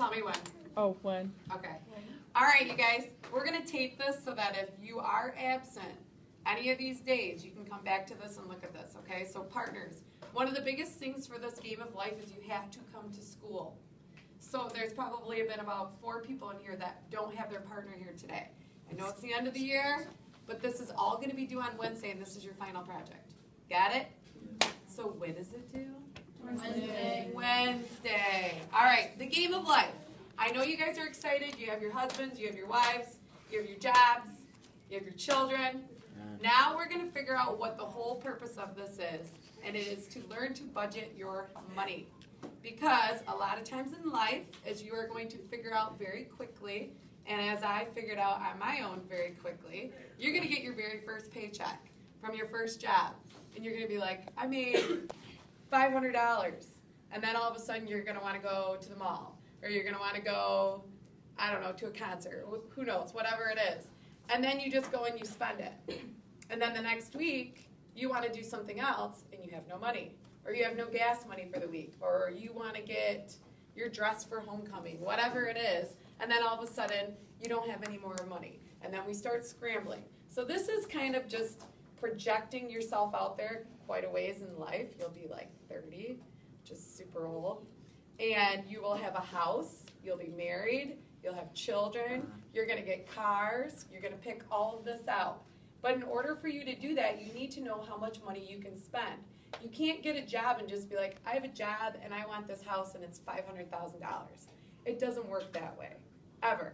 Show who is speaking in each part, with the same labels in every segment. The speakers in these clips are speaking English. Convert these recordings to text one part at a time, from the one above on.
Speaker 1: Tell me when.
Speaker 2: Oh, when?
Speaker 1: Okay. All right, you guys. We're going to tape this so that if you are absent any of these days, you can come back to this and look at this, okay? So partners, one of the biggest things for this game of life is you have to come to school. So there's probably been about 4 people in here that don't have their partner here today. I know it's the end of the year, but this is all going to be due on Wednesday, and this is your final project. Got it? So when is it due?
Speaker 3: Wednesday.
Speaker 1: Wednesday. All right, the game of life. I know you guys are excited. You have your husbands, you have your wives, you have your jobs, you have your children. Now we're going to figure out what the whole purpose of this is, and it is to learn to budget your money. Because a lot of times in life, as you are going to figure out very quickly, and as I figured out on my own very quickly, you're going to get your very first paycheck from your first job. And you're going to be like, I made $500. And then all of a sudden you're going to want to go to the mall. Or you're going to want to go, I don't know, to a concert. Who knows, whatever it is. And then you just go and you spend it. And then the next week, you want to do something else and you have no money. Or you have no gas money for the week. Or you want to get your dress for homecoming, whatever it is. And then all of a sudden, you don't have any more money. And then we start scrambling. So this is kind of just projecting yourself out there quite a ways in life. You'll be like 30, which is super old. And you will have a house. You'll be married. You'll have children. You're going to get cars. You're going to pick all of this out. But in order for you to do that, you need to know how much money you can spend. You can't get a job and just be like, I have a job and I want this house and it's $500,000. It doesn't work that way, ever.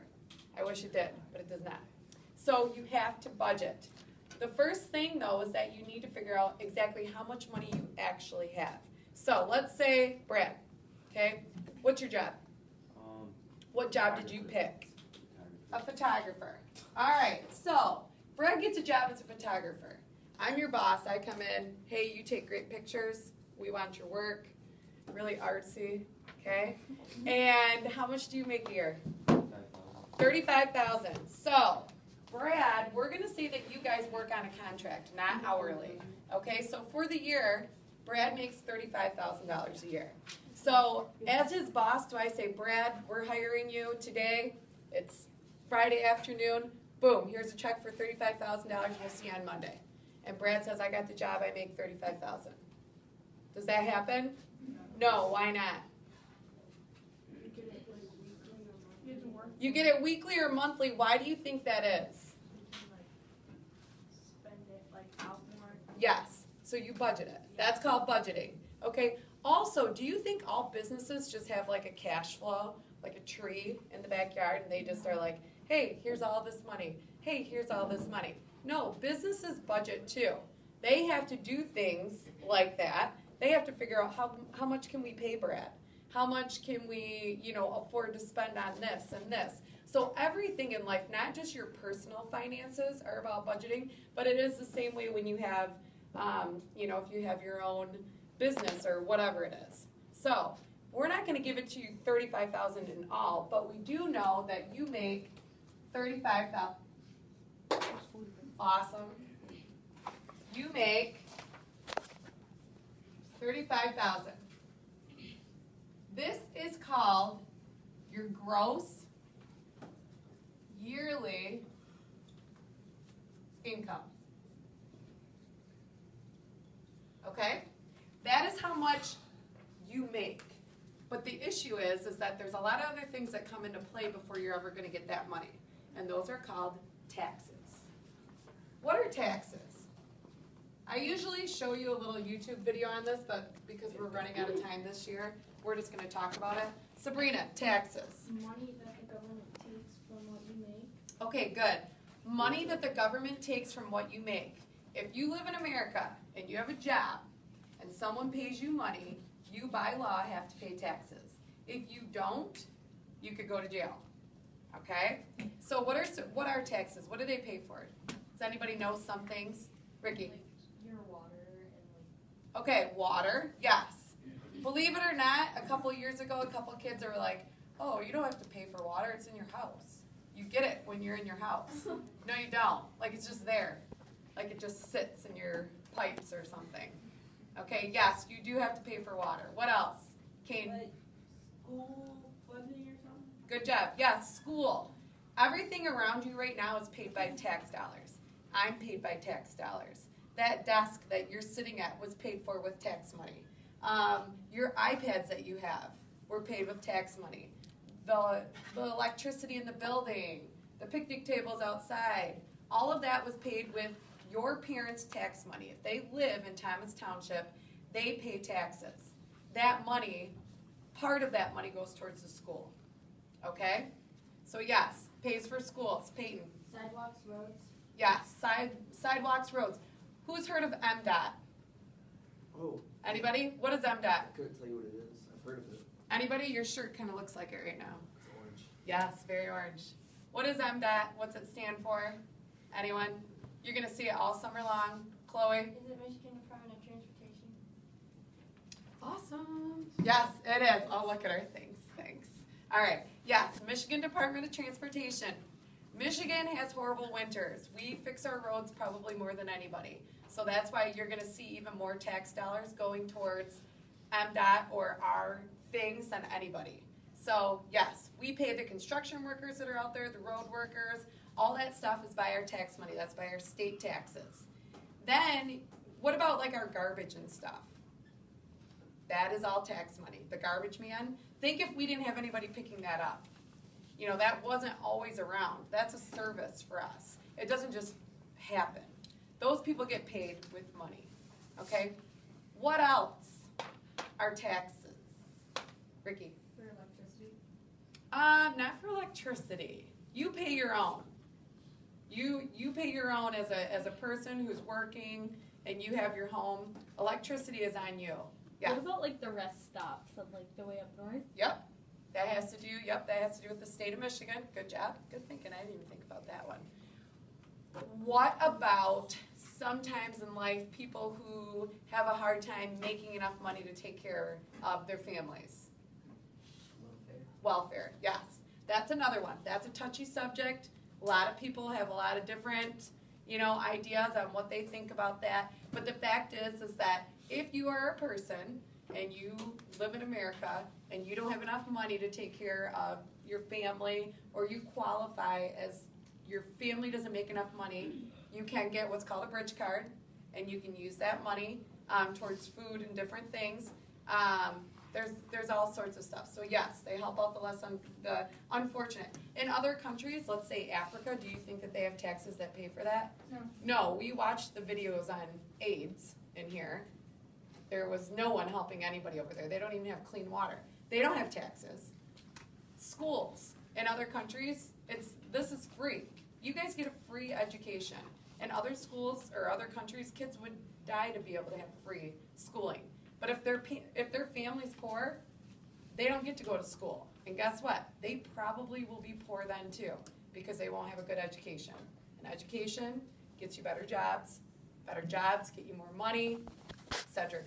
Speaker 1: I wish it did, but it does not. So you have to budget. The first thing, though, is that you need to figure out exactly how much money you actually have. So let's say, Brad, okay, what's your job? What job did you pick? A photographer. All right, so Brad gets a job as a photographer. I'm your boss. I come in, hey, you take great pictures. We want your work. Really artsy, okay? And how much do you make a year? $35,000. So, Brad, we're going to say that you guys work on a contract, not hourly. Okay, so for the year, Brad makes $35,000 a year. So, as his boss, do I say, Brad, we're hiring you today. It's Friday afternoon. Boom, here's a check for $35,000. We'll see you on Monday. And Brad says, I got the job, I make $35,000. Does that happen? No, why not? You get it weekly or monthly. Why do you think that is?
Speaker 3: Spend it out more.
Speaker 1: Yes. So you budget it. That's called budgeting. Okay. Also, do you think all businesses just have like a cash flow, like a tree in the backyard, and they just are like, hey, here's all this money. Hey, here's all this money. No, businesses budget too. They have to do things like that. They have to figure out how much can we pay Brad? How much can we, afford to spend on this and this? So everything in life, not just your personal finances are about budgeting, but it is the same way when you have, if you have your own business or whatever it is. So we're not going to give it to you $35,000 in all, but we do know that you make $35,000. Awesome. You make $35,000. This is called your gross yearly income. Okay? That is how much you make. But the issue is that there's a lot of other things that come into play before you're ever going to get that money. And those are called taxes. What are taxes? I usually show you a little YouTube video on this, but because we're running out of time this year, we're just going to talk about it. Sabrina, taxes.
Speaker 3: Money that the government takes from what you make.
Speaker 1: Okay, good. Money that the government takes from what you make. If you live in America and you have a job and someone pays you money, you by law have to pay taxes. If you don't, you could go to jail. Okay? So what are taxes? What do they pay for? Does anybody know some things? Ricky?
Speaker 3: Like your water and
Speaker 1: Okay, water, yes. Believe it or not, a couple years ago, a couple kids are like, oh, you don't have to pay for water, it's in your house. You get it when you're in your house. No, you don't. Like, it's just there. Like, it just sits in your pipes or something. Okay, yes, you do have to pay for water. What else? Kane?
Speaker 4: Like school funding or something?
Speaker 1: Good job. Yes, school. Everything around you right now is paid by tax dollars. I'm paid by tax dollars. That desk that you're sitting at was paid for with tax money. Your iPads that you have were paid with tax money. The electricity in the building, the picnic tables outside, all of that was paid with your parents' tax money. If they live in Thomas Township, they pay taxes. That money, part of that money goes towards the school. Okay? So yes, pays for schools. Peyton.
Speaker 3: Sidewalks, roads.
Speaker 1: Yes, sidewalks, roads. Who's heard of MDOT?
Speaker 2: Oh,
Speaker 1: Anybody? What is MDOT?
Speaker 2: I couldn't tell you what it is. I've heard of it.
Speaker 1: Anybody? Your shirt kind of looks like it right now.
Speaker 2: It's orange.
Speaker 1: Yes, very orange. What is MDOT? What's it stand for? Anyone? You're going to see it all summer long. Chloe?
Speaker 3: Is it Michigan Department of Transportation?
Speaker 1: Awesome. Yes, it is. Oh, look at our things. Thanks. All right. Yes, Michigan Department of Transportation. Michigan has horrible winters. We fix our roads probably more than anybody. So that's why you're going to see even more tax dollars going towards MDOT or our things than anybody. So yes, we pay the construction workers that are out there, the road workers, all that stuff is by our tax money. That's by our state taxes. Then what about like our garbage and stuff? That is all tax money. The garbage man, think if we didn't have anybody picking that up. You know, that wasn't always around. That's a service for us. It doesn't just happen. Those people get paid with money. Okay? What else are taxes? Ricky?
Speaker 3: For electricity.
Speaker 1: Not for electricity. You pay your own. You pay your own as a person who's working and you have your home. Electricity is on you. Yeah.
Speaker 4: What about like the rest stops on like the way up north?
Speaker 1: Yep. That has to do with the state of Michigan. Good job. Good thinking. I didn't even think about that one. What about sometimes in life people who have a hard time making enough money to take care of their families? Welfare, yes. That's another one. That's a touchy subject. A lot of people have a lot of different, ideas on what they think about that. But the fact is that if you are a person and you live in America and you don't have enough money to take care of your family, or you qualify as your family doesn't make enough money, you can get what's called a bridge card, and you can use that money towards food and different things. There's all sorts of stuff. So yes, they help out the unfortunate. In other countries, let's say Africa, do you think that they have taxes that pay for that?
Speaker 3: No.
Speaker 1: No, we watched the videos on AIDS in here. There was no one helping anybody over there. They don't even have clean water. They don't have taxes. Schools in other countries, this is free. You guys get a free education. In other schools or other countries, kids would die to be able to have free schooling. But if their family's poor, they don't get to go to school. And guess what? They probably will be poor then too, because they won't have a good education. And education gets you better jobs get you more money, et cetera,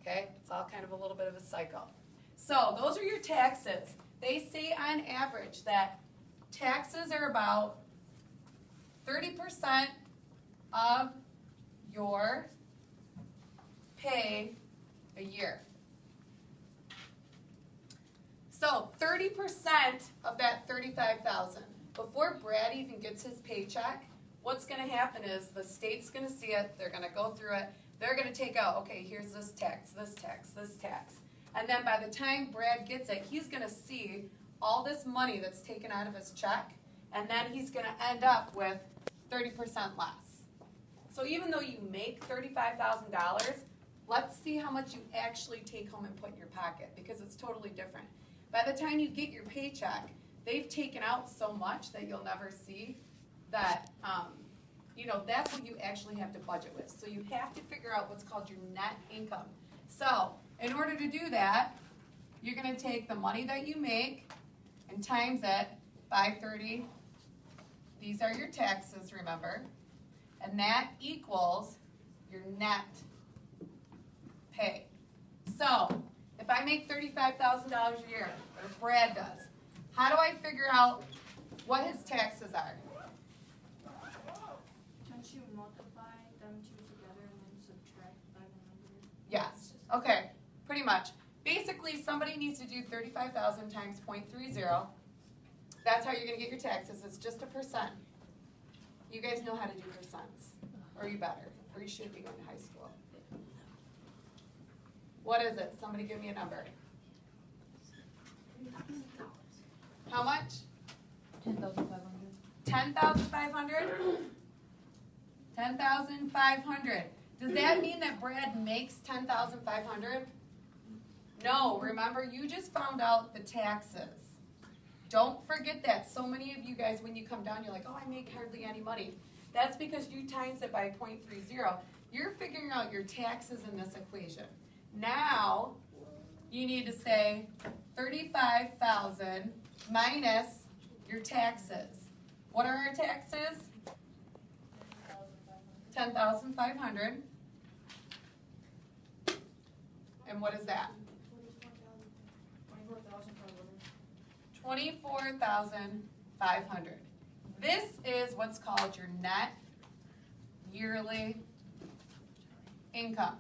Speaker 1: okay? It's all kind of a little bit of a cycle. So those are your taxes. They say on average that taxes are about 30% of your pay a year. So 30% of that $35,000. Before Brad even gets his paycheck, what's going to happen is the state's going to see it, they're going to go through it, they're going to take out, okay, here's this tax, this tax, this tax. And then by the time Brad gets it, he's going to see all this money that's taken out of his check, and then he's going to end up with 30% less. So even though you make $35,000, let's see how much you actually take home and put in your pocket, because it's totally different. By the time you get your paycheck, they've taken out so much that you'll never see that, that's what you actually have to budget with. So you have to figure out what's called your net income. So in order to do that, you're going to take the money that you make and times it by 30. These are your taxes, remember. And that equals your net pay. So if I make $35,000 a year, or Brad does, how do I figure out what his taxes are?
Speaker 3: Don't you multiply them two together and then subtract by the number?
Speaker 1: Yes. Okay. Pretty much. Basically, somebody needs to do 35,000 times 0.30, That's how you're gonna get your taxes, it's just a percent. You guys know how to do percents, or you better, or you should be going to high school. What is it? Somebody give me a number. How much?
Speaker 4: 10,500.
Speaker 1: 10,500? 10,500. Does that mean that Brad makes 10,500? No, remember, you just found out the taxes. Don't forget that. So many of you guys, when you come down, you're like, oh, I make hardly any money. That's because you times it by 0.30. You're figuring out your taxes in this equation. Now, you need to say 35,000 minus your taxes. What are our taxes? 10,500. And what is that? 24,500. This is what's called your net yearly income.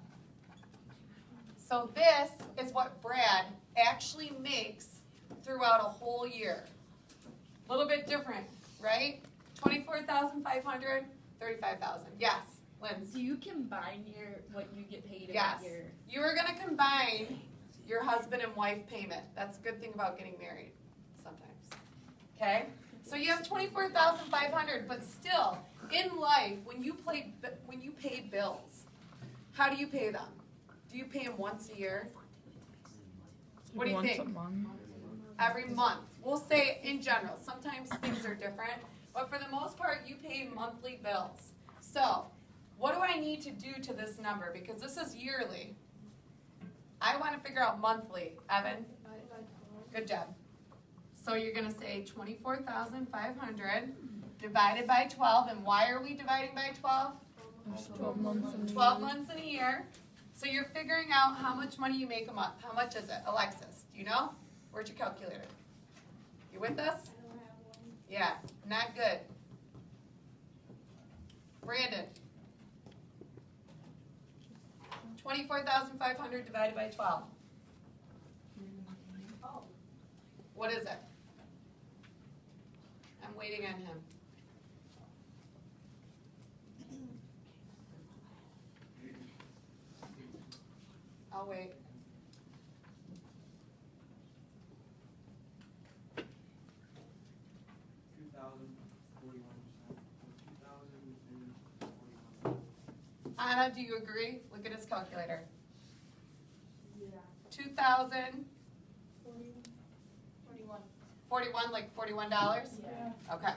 Speaker 1: So this is what Brad actually makes throughout a whole year. A little bit different, right? 24,500, 35,000. Yes, Lynn.
Speaker 4: So you combine what you get paid in
Speaker 1: Yes.
Speaker 4: a year.
Speaker 1: You are going to combine your husband and wife payment. That's a good thing about getting married sometimes. Okay? So you have 24,500, but still, in life, when you pay bills, how do you pay them? Do you pay them once a year? What do you think? Every month. We'll say in general. Sometimes things are different, but for the most part, you pay monthly bills. So, what do I need to do to this number? Because this is yearly. I want to figure out monthly. Evan? Good job. So you're going to say 24,500 divided by 12. And why are we dividing by 12?
Speaker 4: 12 months.
Speaker 1: 12 months in a year. So you're figuring out how much money you make a month. How much is it? Alexis, do you know? Where's your calculator? You with us? Yeah, not good. Brandon. 24,500 divided by 12. What is it? I'm waiting on him. I'll wait. Anna, do you agree? Look at his calculator.
Speaker 3: Yeah.
Speaker 1: 2,000.
Speaker 3: 41.
Speaker 1: 41, like $41?
Speaker 3: Yeah.
Speaker 1: Okay.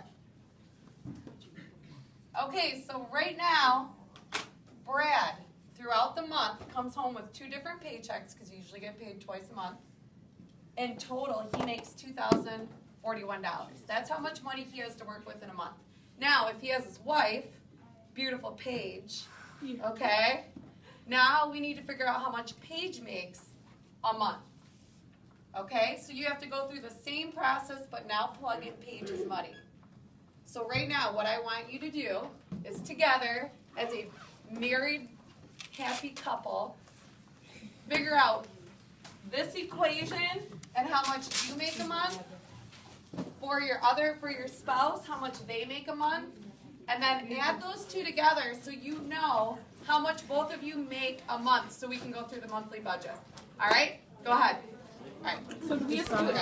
Speaker 1: Okay, so right now, Brad, throughout the month, comes home with 2 different paychecks, because you usually get paid twice a month. In total, he makes $2,041. That's how much money he has to work with in a month. Now, if he has his wife, beautiful Paige, okay, now we need to figure out how much Paige makes a month. Okay, so you have to go through the same process, but now plug in Paige's money. So right now, what I want you to do is together, as a married, happy couple, figure out this equation and how much you make a month, for your spouse, how much they make a month, and then add those two together so you know how much both of you make a month, so we can go through the monthly budget. All right? Go ahead. All right.
Speaker 4: So do we have to do it